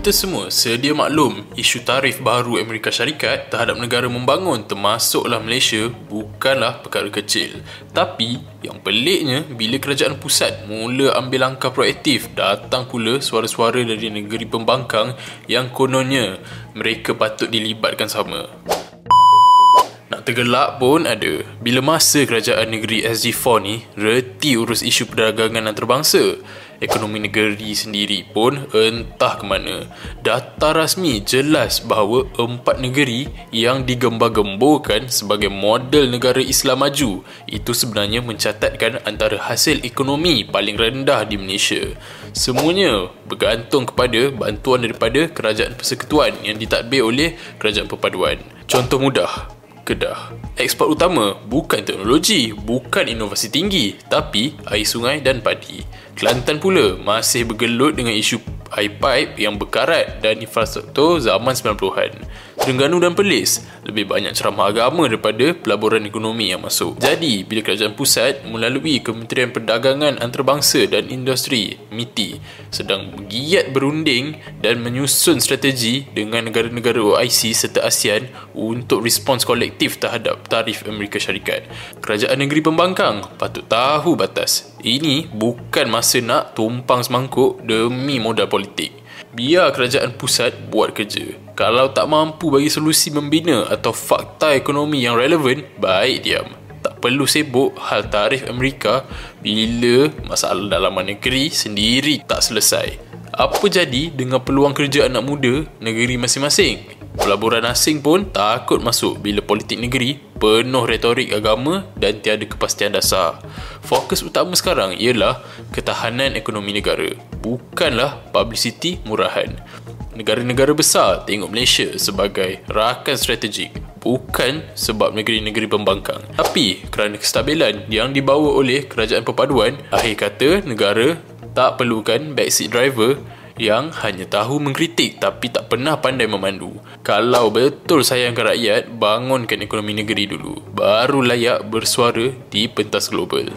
Kita semua sedia maklum isu tarif baru Amerika Syarikat terhadap negara membangun termasuklah Malaysia bukanlah perkara kecil. Tapi yang peliknya bila kerajaan pusat mula ambil langkah proaktif, datang pula suara-suara dari negeri pembangkang yang kononnya mereka patut dilibatkan sama. Nak tergelak pun ada bila masa kerajaan negeri SG4 ni reti urus isu perdagangan antarabangsa. Ekonomi negeri sendiri pun entah ke mana. Data rasmi jelas bahawa 4 negeri yang digembar-gemborkan sebagai model negara Islam maju itu sebenarnya mencatatkan antara hasil ekonomi paling rendah di Malaysia. Semuanya bergantung kepada bantuan daripada kerajaan persekutuan yang ditadbir oleh kerajaan perpaduan. Contoh mudah, Kedah. Ekspor utama bukan teknologi, bukan inovasi tinggi, tapi air sungai dan padi. Kelantan pula masih bergelut dengan isu air pipe yang berkarat dan infrastruktur zaman 90-an. Terengganu dan Perlis lebih banyak ceramah agama daripada pelaburan ekonomi yang masuk. Jadi, bila kerajaan pusat melalui Kementerian Perdagangan Antarabangsa dan Industri (MITI) sedang giat berunding dan menyusun strategi dengan negara-negara OIC serta ASEAN untuk respons kolektif terhadap tarif Amerika Syarikat, kerajaan negeri pembangkang patut tahu batas. Ini bukan masa nak tumpang semangkuk demi modal politik. Biar kerajaan pusat buat kerja. Kalau tak mampu bagi solusi membina atau fakta ekonomi yang relevan, baik diam. Tak perlu sibuk hal tarif Amerika bila masalah dalaman negeri sendiri tak selesai. Apa jadi dengan peluang kerja anak muda negeri masing-masing? Pelaburan asing pun takut masuk bila politik negeri penuh retorik agama dan tiada kepastian dasar. Fokus utama sekarang ialah ketahanan ekonomi negara, bukanlah publicity murahan. Negara-negara besar tengok Malaysia sebagai rakan strategik, bukan sebab negeri-negeri pembangkang, tapi kerana kestabilan yang dibawa oleh kerajaan perpaduan. Akhir kata, negara tak perlukan backseat driver yang hanya tahu mengkritik tapi tak pernah pandai memandu. Kalau betul sayangkan rakyat, bangunkan ekonomi negeri dulu, baru layak bersuara di pentas global.